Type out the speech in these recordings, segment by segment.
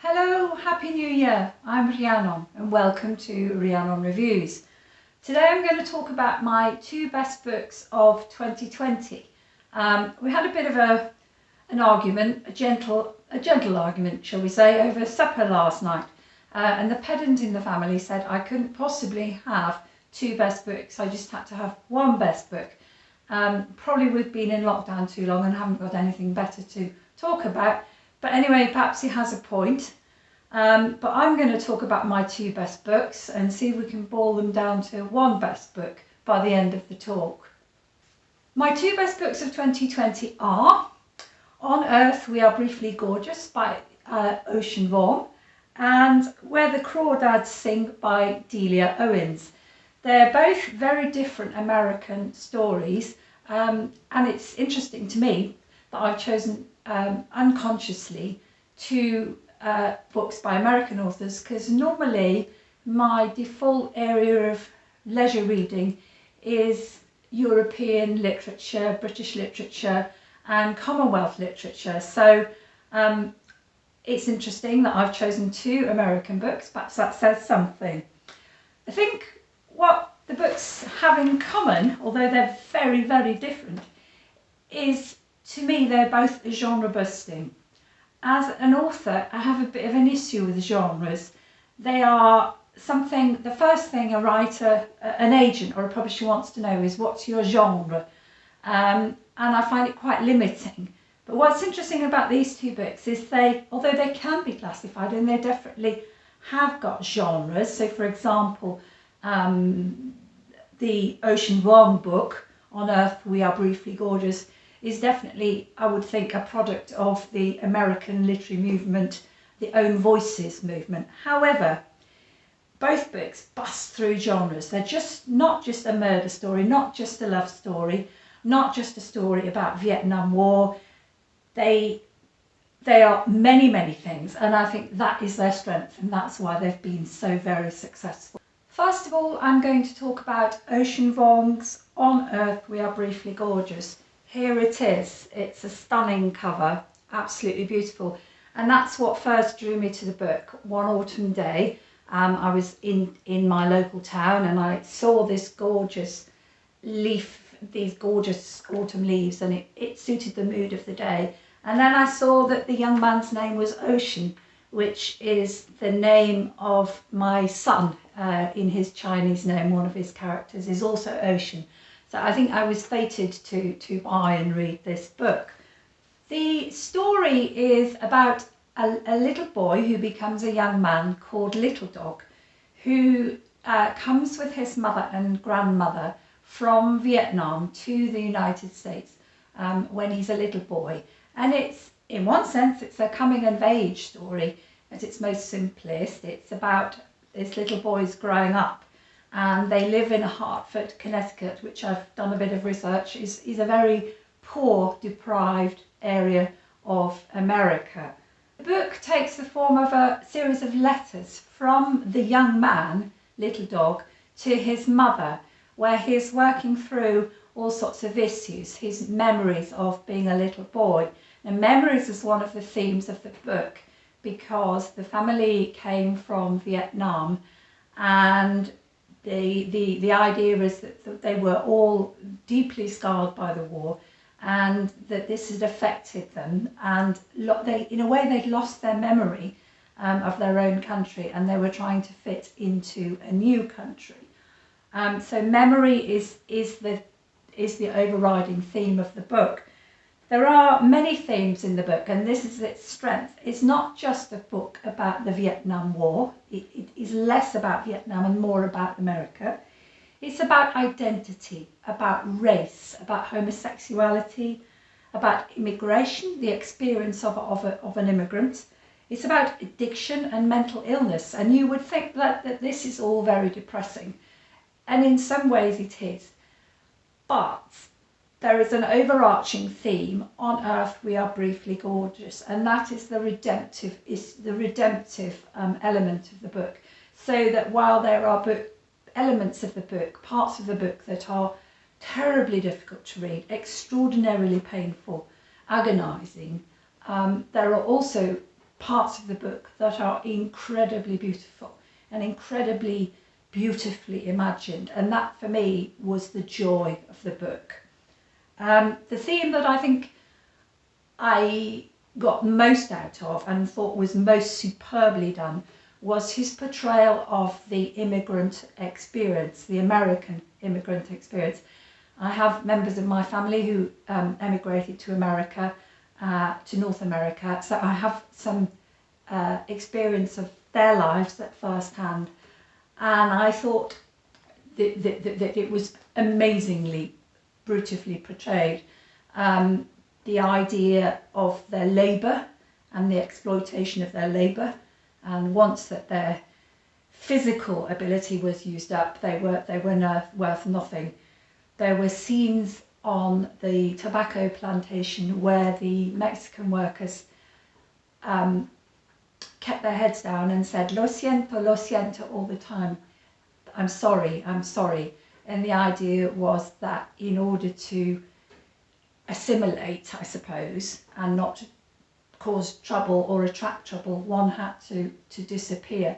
Hello, Happy New Year. I'm Rhiannon and welcome to Rhiannon Reviews. Today I'm going to talk about my two best books of 2020. We had a bit of an argument, a gentle argument, shall we say, over supper last night. And the pedant in the family said I couldn't possibly have two best books. I just had to have one best book. Probably we've been in lockdown too long and haven't got anything better to talk about. But anyway, perhaps he has a point. But I'm going to talk about my two best books and see if we can boil them down to one best book by the end of the talk. My two best books of 2020 are On Earth We Are Briefly Gorgeous by Vuong and Where the Crawdads Sing by Delia Owens. They're both very different American stories, and it's interesting to me that I've chosen unconsciously two books by American authors, because normally my default area of leisure reading is European literature, British literature and Commonwealth literature. So it's interesting that I've chosen two American books. Perhaps that says something. I think what the books have in common, although they're very, very different, is to me they're both genre busting. As an author, I have a bit of an issue with genres. They are something, the first thing a writer, an agent or a publisher wants to know is what's your genre? And I find it quite limiting. But what's interesting about these two books is although they can be classified and they definitely have got genres. So for example, the Vuong book, On Earth We Are Briefly Gorgeous, is definitely, I would think, a product of the American literary movement, the Own Voices movement. However, both books bust through genres. They're not just a murder story, not just a love story, not just a story about Vietnam War. They are many, many things, and I think that is their strength, and that's why they've been so very successful. First of all, I'm going to talk about Vuong's On Earth We Are Briefly Gorgeous. Here it is. It's a stunning cover, absolutely beautiful. And that's what first drew me to the book. One autumn day, I was in my local town and I saw this gorgeous leaf, these gorgeous autumn leaves, and it suited the mood of the day. And then I saw that the young man's name was Ocean, which is the name of my son. In his Chinese name, one of his characters is also Ocean. So I think I was fated to buy and read this book. The story is about a little boy who becomes a young man called Little Dog, who comes with his mother and grandmother from Vietnam to the United States when he's a little boy. And it's, in one sense, it's a coming of age story at its most simplest. It's about this little boy's growing up. And they live in Hartford, Connecticut, which I've done a bit of research, is a very poor, deprived area of America. The book takes the form of a series of letters from the young man, Little Dog, to his mother, where he's working through all sorts of issues, his memories of being a little boy. And memories is one of the themes of the book, because the family came from Vietnam, and the idea is that they were all deeply scarred by the war, and that this had affected them, and in a way they'd lost their memory of their own country, and they were trying to fit into a new country. So memory is the overriding theme of the book. There are many themes in the book, and this is its strength. It's not just a book about the Vietnam War. It is less about Vietnam and more about America. It's about identity, about race, about homosexuality, about immigration, the experience of an immigrant. It's about addiction and mental illness, and you would think that this is all very depressing, and in some ways it is. But there is an overarching theme. On Earth We Are Briefly Gorgeous, and that is the redemptive element of the book. So that while there are elements of the book, parts of the book that are terribly difficult to read, extraordinarily painful, agonising, there are also parts of the book that are incredibly beautiful and incredibly beautifully imagined, and that for me was the joy of the book. The theme that I think I got most out of and thought was most superbly done was his portrayal of the immigrant experience, the American immigrant experience. I have members of my family who emigrated to America, to North America, so I have some experience of their lives at first hand, and I thought that it was amazingly, beautifully portrayed. The idea of their labour and the exploitation of their labour, and once that their physical ability was used up, they were worth nothing. There were scenes on the tobacco plantation where the Mexican workers kept their heads down and said lo siento all the time. I'm sorry, I'm sorry. And the idea was that in order to assimilate, I suppose, and not to cause trouble or attract trouble, one had to disappear.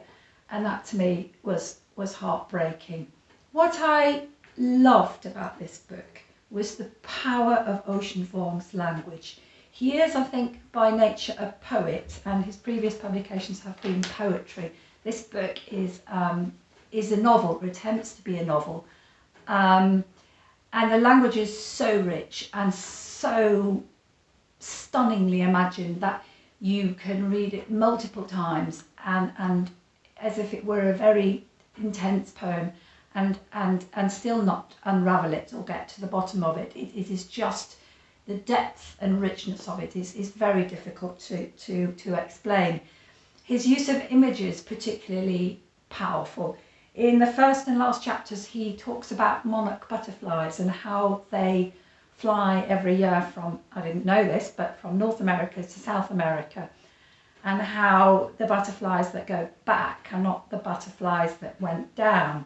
And that to me was heartbreaking. What I loved about this book was the power of Ocean Vuong's language. He is, I think, by nature a poet, and his previous publications have been poetry. This book is a novel, or attempts to be a novel, and the language is so rich and so stunningly imagined that you can read it multiple times and as if it were a very intense poem, and still not unravel it or get to the bottom of it. It is just, the depth and richness of it is very difficult to explain. His use of images particularly powerful. In the first and last chapters, he talks about monarch butterflies and how they fly every year from, I didn't know this, but from North America to South America, and how the butterflies that go back are not the butterflies that went down.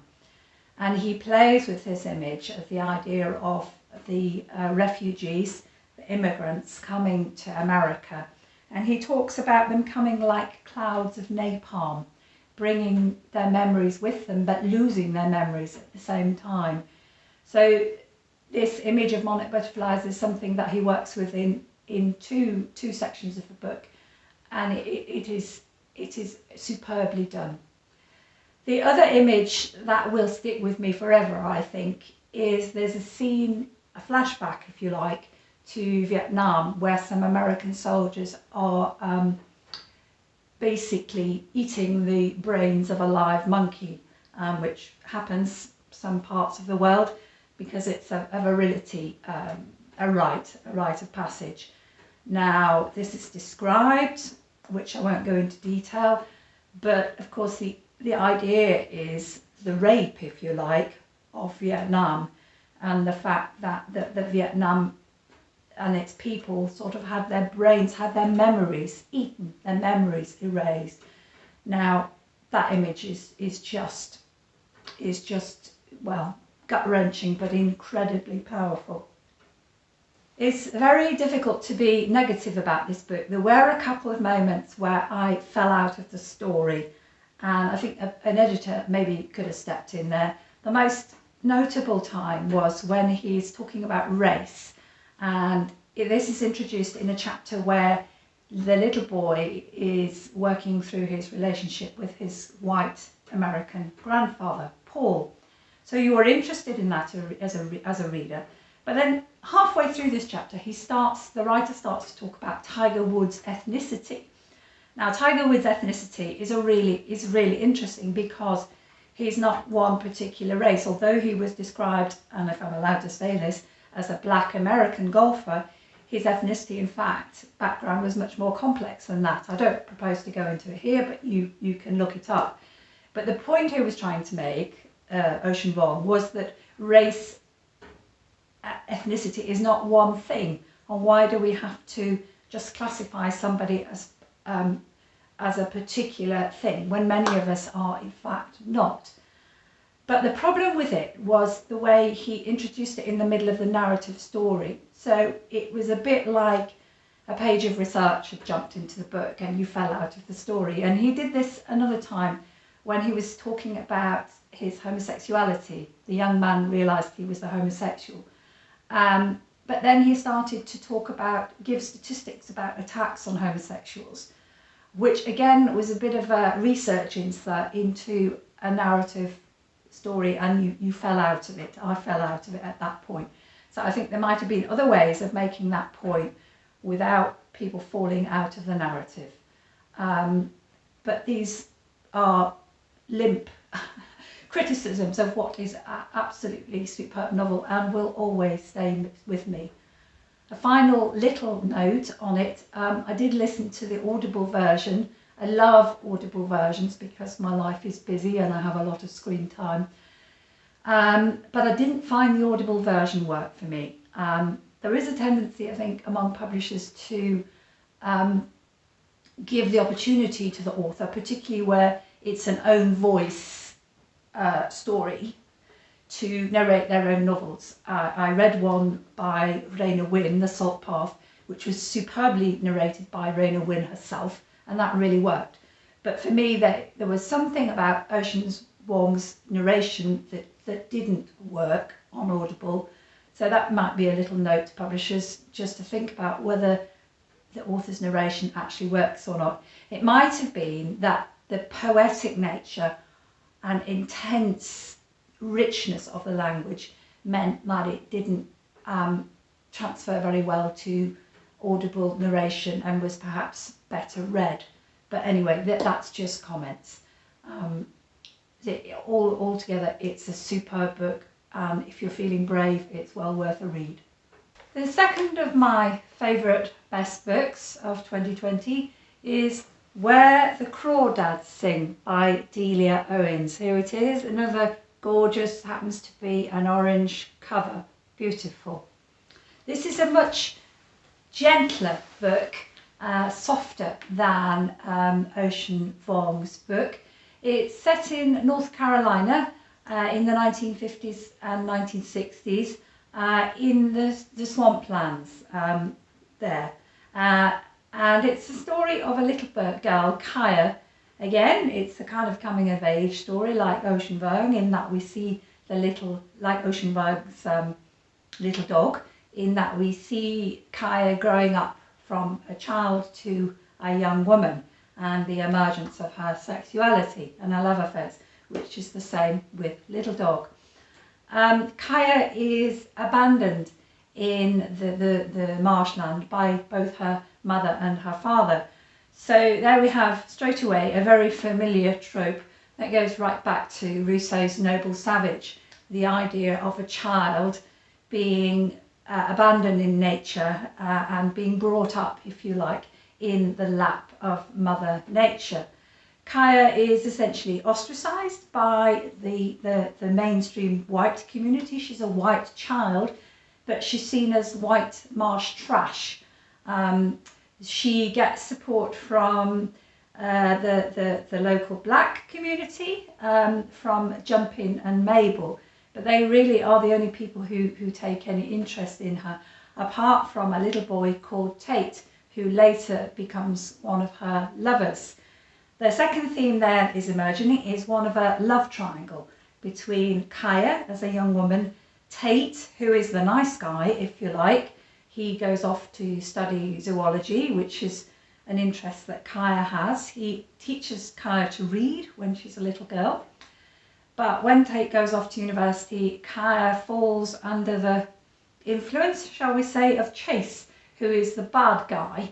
And he plays with this image of the idea of the refugees, the immigrants coming to America. And he talks about them coming like clouds of napalm, bringing their memories with them, but losing their memories at the same time. So this image of monarch butterflies is something that he works with in two sections of the book, and it is superbly done. The other image that will stick with me forever, I think, is there's a scene, a flashback if you like, to Vietnam, where some American soldiers are basically eating the brains of a live monkey, which happens some parts of the world because it's a virility, a rite of passage. Now, this is described, which I won't go into detail, but of course the idea is the rape, if you like, of Vietnam, and the fact that Vietnam and its people sort of had their brains, had their memories eaten, their memories erased. Now, that image is just, well, gut-wrenching, but incredibly powerful. It's very difficult to be negative about this book. There were a couple of moments where I fell out of the story, and I think an editor maybe could have stepped in there. The most notable time was when he's talking about race, and this is introduced in a chapter where the little boy is working through his relationship with his white American grandfather, Paul. So you are interested in that as a reader. But then halfway through this chapter, the writer starts to talk about Tiger Woods' ethnicity. Now, Tiger Woods' ethnicity is really interesting because he's not one particular race. Although he was described, and if I'm allowed to say this, as a black American golfer, his ethnicity, in fact, background was much more complex than that. I don't propose to go into it here, but you can look it up. But the point he was trying to make, Ocean Vuong, was that race, ethnicity is not one thing. And why do we have to just classify somebody as a particular thing when many of us are in fact not? But the problem with it was the way he introduced it in the middle of the narrative story. So it was a bit like a page of research had jumped into the book and you fell out of the story. And he did this another time when he was talking about his homosexuality. The young man realised he was a homosexual. But then he started to give statistics about attacks on homosexuals, which again was a bit of a research insert into a narrative story, and you fell out of it. I fell out of it at that point. So I think there might have been other ways of making that point without people falling out of the narrative. But these are limp criticisms of what is an absolutely superb novel and will always stay with me. A final little note on it, I did listen to the Audible version. I love Audible versions because my life is busy and I have a lot of screen time. But I didn't find the Audible version work for me. There is a tendency, I think, among publishers to give the opportunity to the author, particularly where it's an own voice story, to narrate their own novels. I read one by Rhiannon, The Salt Path, which was superbly narrated by Rhiannon herself, and that really worked. But for me, there was something about Ocean's Vuong's narration that didn't work on Audible. So that might be a little note to publishers just to think about whether the author's narration actually works or not. It might have been that the poetic nature and intense richness of the language meant that it didn't transfer very well to Audible narration and was perhaps better read. But anyway, that's just comments. Altogether, it's a superb book, and if you're feeling brave, it's well worth a read. The second of my favourite best books of 2020 is Where the Crawdads Sing by Delia Owens. Here it is, another gorgeous, happens to be an orange cover. Beautiful. This is a much gentler book, softer than Ocean Vuong's book. It's set in North Carolina in the 1950s and 1960s in the swamplands there. And it's a story of a little girl, Kaya. Again, it's a kind of coming of age story like Ocean Vuong, in that we see like Ocean Vuong's little dog, in that we see Kaya growing up from a child to a young woman and the emergence of her sexuality and her love affairs, which is the same with Little Dog. Kaya is abandoned in the marshland by both her mother and her father. So there we have straight away a very familiar trope that goes right back to Rousseau's Noble Savage, the idea of a child being abandoned in nature and being brought up, if you like, in the lap of Mother Nature. Kaya is essentially ostracised by the mainstream white community. She's a white child, but she's seen as white marsh trash. She gets support from the local black community, from Jumpin and Mabel, but they really are the only people who take any interest in her, apart from a little boy called Tate, who later becomes one of her lovers. The second theme there is emerging is one of a love triangle between Kaya as a young woman, Tate, who is the nice guy, if you like. He goes off to study zoology, which is an interest that Kaya has. He teaches Kaya to read when she's a little girl. But when Tate goes off to university, Kaya falls under the influence, shall we say, of Chase, who is the bad guy.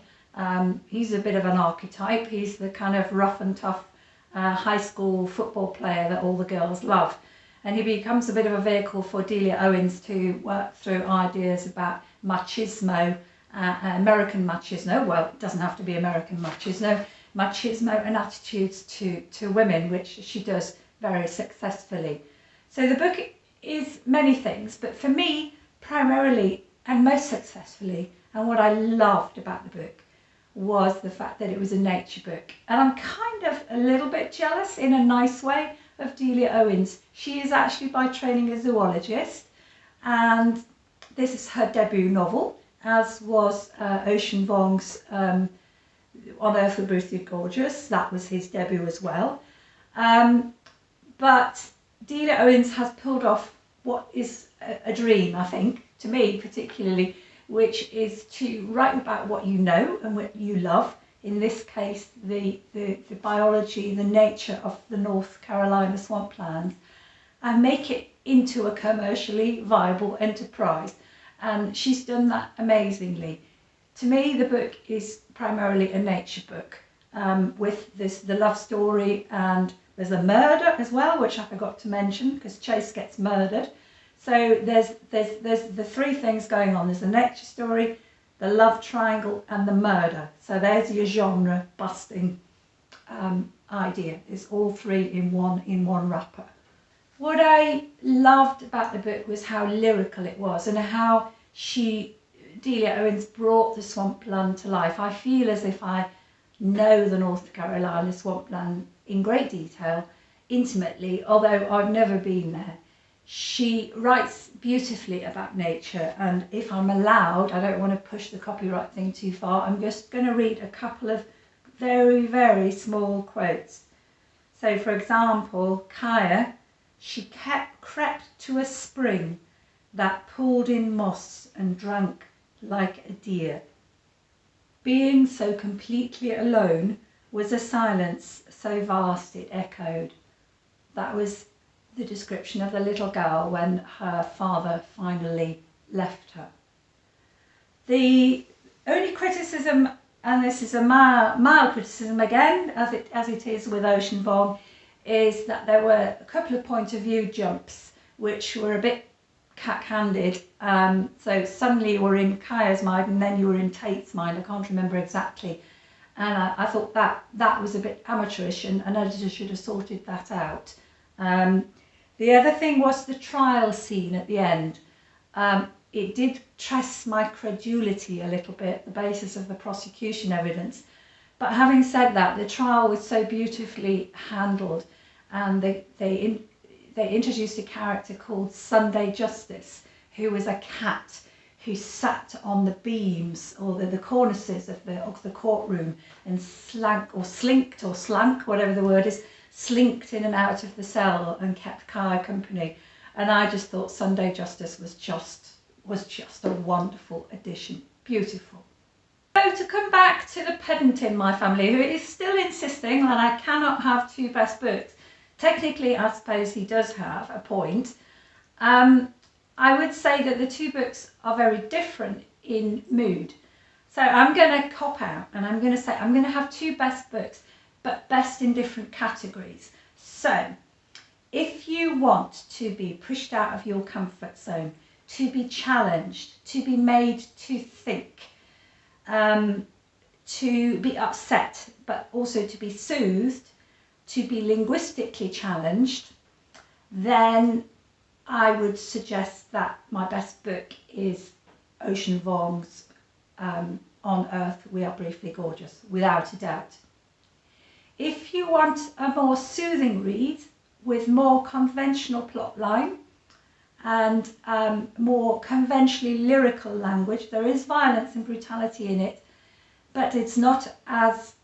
He's a bit of an archetype. He's the kind of rough and tough high school football player that all the girls love. And he becomes a bit of a vehicle for Delia Owens to work through ideas about machismo, American machismo. Well, it doesn't have to be American machismo and attitudes to women, which she does very successfully. So the book is many things, but for me, primarily and most successfully, and what I loved about the book was the fact that it was a nature book. And I'm kind of a little bit jealous, in a nice way, of Delia Owens. She is actually by training a zoologist, and this is her debut novel. as was Ocean Vuong's On Earth We're Briefly Gorgeous. That was his debut as well. But Delia Owens has pulled off what is a dream, I think, to me particularly, which is to write about what you know and what you love. In this case, the biology, the nature of the North Carolina swamplands, and make it into a commercially viable enterprise. And she's done that amazingly. To me, the book is primarily a nature book, with the love story, and there's a murder as well, which I forgot to mention because Chase gets murdered. So there's the three things going on. There's the nature story, the love triangle, and the murder. So there's your genre busting idea. It's all three in one wrapper. What I loved about the book was how lyrical it was and how Delia Owens brought the swampland to life. I feel as if I know the North Carolina swampland in great detail, intimately, although I've never been there. She writes beautifully about nature, and if I'm allowed, I don't want to push the copyright thing too far, I'm just going to read a couple of very, very small quotes. So, for example, Kaya, she crept to a spring that pooled in moss and drank like a deer. Being so completely alone was a silence so vast it echoed. That was the description of the little girl when her father finally left her. The only criticism, and this is a mild criticism again, as it is with Ocean Vuong, is that there were a couple of point of view jumps which were a bit cack-handed. So suddenly you were in Kaya's mind and then you were in Tate's mind. I can't remember exactly. And I thought that was a bit amateurish, and an editor should have sorted that out. The other thing was the trial scene at the end. It did test my credulity a little bit, the basis of the prosecution evidence. But having said that, the trial was so beautifully handled, and they introduced a character called Sunday Justice, who was a cat who sat on the beams or the cornices of the courtroom and slank, whatever the word is, slinked in and out of the cell and kept Kaya company. And I just thought Sunday Justice was just a wonderful addition. Beautiful. So to come back to the pedant in my family, who is still insisting that I cannot have two best books. Technically, I suppose he does have a point. I would say that the two books are very different in mood. So I'm going to cop out and I'm going to say I'm going to have two best books, but best in different categories. So if you want to be pushed out of your comfort zone, to be challenged, to be made to think, to be upset, but also to be soothed, to be linguistically challenged, then I would suggest that my best book is Ocean Vuong's On Earth We Are Briefly Gorgeous, without a doubt. If you want a more soothing read with more conventional plotline and more conventionally lyrical language, there is violence and brutality in it, but it's not as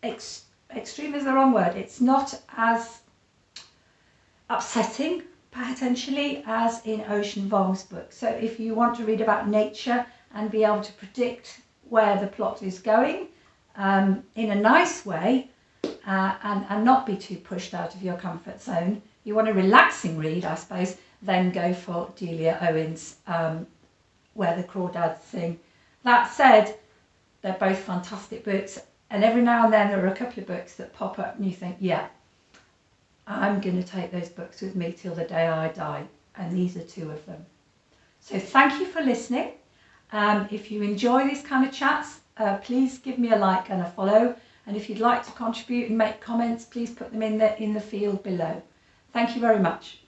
extreme is the wrong word. It's not as upsetting potentially as in Ocean Vuong's book. So if you want to read about nature and be able to predict where the plot is going in a nice way and not be too pushed out of your comfort zone, you want a relaxing read, I suppose, then go for Delia Owens, Where the Crawdads Sing. That said, they're both fantastic books, and every now and then there are a couple of books that pop up and you think, yeah, I'm going to take those books with me till the day I die, and these are two of them. So thank you for listening. If you enjoy these kind of chats, please give me a like and a follow, and if you'd like to contribute and make comments, please put them in the field below. Thank you very much.